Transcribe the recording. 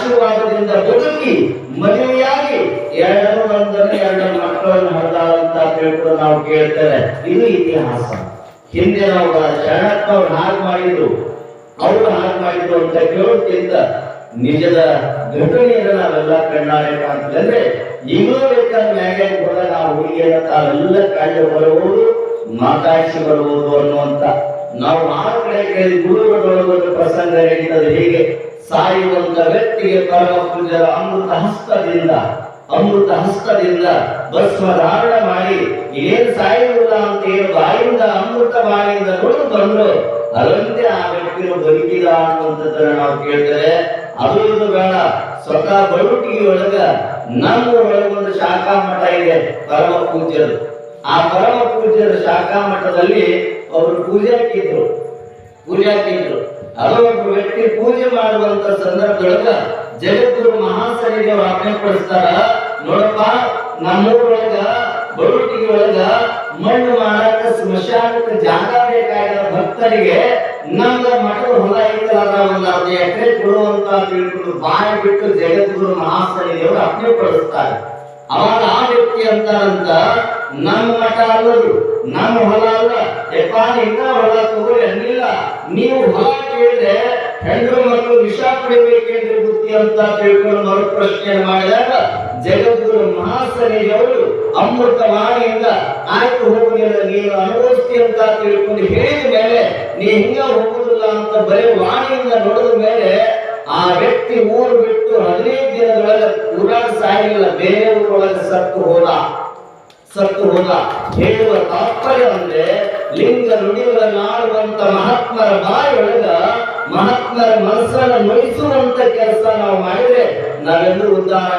ಆಶೀರ್ವಾದದಿಂದ ಬದುಕಿ ಮದುವೆಯಾಗಿ ಎರಡು ಮಕ್ಕಳನ್ನು ಹರಿದಾಳ ಅಂತ ತಿಳ್ಕೊಂಡು ನಾವು ಕೇಳ್ತೇವೆ. ಇದು ಇತಿಹಾಸ. ಹಿಂದೆ ನಾವು ಶರಣಪ್ಪವ್ರು ಹಾಗೆ ಮಾಡಿದ್ರು, ಅವರು ಹಾಗೆ ಮಾಡಿದ್ರು ಅಂತ ಕೇಳೋದ್ಕಿಂತ ನಿಜದ ಘಟನೆಯನ್ನು ನಾವೆಲ್ಲ ಕಣ್ಣಾರೆ ಕಾಣ್ತದೆ. ಅಂದ್ರೆ ಈಗಲೂ ಬೇಕಾದ ಮ್ಯಾಗೆ ಕೂಡ ನಾವು ಹುಡುಗಿಯನ್ನ ತಾವೆಲ್ಲ ಕಂಡು ಬರಬಹುದು, ಮಾತಾಡಿಸಿ ಬರಬಹುದು ಅನ್ನುವಂತ ನಾವು ಆ ಕಡೆ ಕೇಳಿ ಗುರುಗಳೊಳಗೊಂದು ಪ್ರಸಂಗ ನಡೀತದೆ. ಹೀಗೆ ಸಾಯುವಂತ ವ್ಯಕ್ತಿಗೆ ಪರಮ ಪೂಜ್ಯರ ಅಮೃತ ಹಸ್ತದಿಂದ ಭಸ್ಮ ಧಾರಣ ಮಾಡಿ ಏನ್ ಸಾಯುವುದಿಲ್ಲ ಅಂತ ಏನು ಬಾಯಿಂದ ಅಮೃತ ಬಾಯಿಂದ ನುಡಿದು ಬಂದ್ರು ಅದರಂತೆ ಆ ವ್ಯಕ್ತಿಯು ಬದುಕಿದ ಅನ್ನುವಂಥದ್ದನ್ನ ನಾವು ಕೇಳ್ತೇವೆ. ಅದು ಇದು ಬೇಡ, ಸ್ವತಃ ಬಳುಟಿಗೆ ಒಳಗ ನಮ್ಮ ಒಳಗೊಂದು ಶಾಖಾ ಮಠ ಇದೆ ಪರಮ ಪೂಜ್ಯರು. ಆ ಪರಮ ಪೂಜ್ಯರ ಶಾಖಾ ಮಠದಲ್ಲಿ ಅವರು ಪೂಜಾಕಿದ್ರು. ಅದು ಒಬ್ಬ ವ್ಯಕ್ತಿ ಪೂಜೆ ಮಾಡುವಂತ ಸಂದರ್ಭದೊಳಗ ಜಗದ್ಗುರು ಮಹಾಸನಿಗೆ ಆಜ್ಞೆ ಪಡಿಸ್ತಾರ, ನೋಡಪ್ಪ ನಮ್ಮೂರೊಳಗ ಬಳುಟಿಗೆ ಒಳಗ ಮಣ್ಣು ಮಾಡಾಕ ಸ್ಮಶಾನಕ್ಕೆ ಜಾಗ ಬೇಕಾಗಿರೋ ಭಕ್ತರಿಗೆ ನಮ್ಮ ಮಠದ ಹೊಲ ಐತಲ್ಲ ಒಂದು 10 ಎಕರೆ ಕೊಡುವಂತ ತಿಳ್ಕೊಂಡು ಬಾಯಿ ಬಿಟ್ಟು ಜಗದ್ಗುರು ಮಹಾಸನಿದೇವರು ಆಜ್ಞೆ ಪಡಿಸ್ತಾರೆ. ಅವಾಗ ಆ ವ್ಯಕ್ತಿ ಅಂತಾರಂತ, ನಮ್ಮ ಮಠ ಅಲ್ಲದು, ನಮ್ಮ ಹೊಲ ಅಲ್ಲ, ಇನ್ನ ಹೊಲ ತಗೋರಿ ಅನ್ನಿಲ್ಲ. ನೀವು ಹೊಲ ಕೇಳಿದ್ರೆ ಹೆಣ್ಣು ಮಕ್ಕಳು ವಿಷ ಪಡಿಬೇಕೇನ್ರಿ ಬುದ್ಧಿ ಅಂತ ತಿಳ್ಕೊಂಡು ಮರು ಪ್ರಶ್ನೆ ಮಾಡಿದಾಗ ಜಗದ್ಗುರು ಮಹಾಸನಿಯವರು ಅಮೃತವಾಣಿಯಿಂದ ಆಯ್ತು ಹೋಗುದಿಲ್ಲ, ನೀನು ಅನುಭವಿಸ್ತಿ ಅಂತ ತಿಳ್ಕೊಂಡು ಹೇಳಿದ ಮೇಲೆ ನೀ ಹಿಂಗ ಹೋಗುದಿಲ್ಲ ಅಂತ ಬರೀ ವಾಣಿಯಿಂದ ನೋಡಿದ ಮೇಲೆ ಆ ವ್ಯಕ್ತಿ ಊರು ಬಿಟ್ಟು 15 ದಿನದೊಳಗೆ ಊರಾಗ ಸಾಯಿಲ್ಲ, ಬೇರೆ ಊರೊಳಗೆ ಸತ್ತು ಹೋದ. ಹೇಳುವ ತಾತ್ಪರ್ಯ ಅಂದ್ರೆ ಲಿಂಗ ನುಡಿಗಳನ್ನಾಡುವಂತ ಮಹಾತ್ಮರ ಬಾಯೊಳಗ ಮಹಾತ್ಮರ ಮನಸ್ಸನ್ನು ನೋಯಿಸುವಂತ ಕೆಲಸ ನಾವು ಮಾಡಿದ್ರೆ ನಾವೆಲ್ಲರೂ ಉದ್ಧಾರ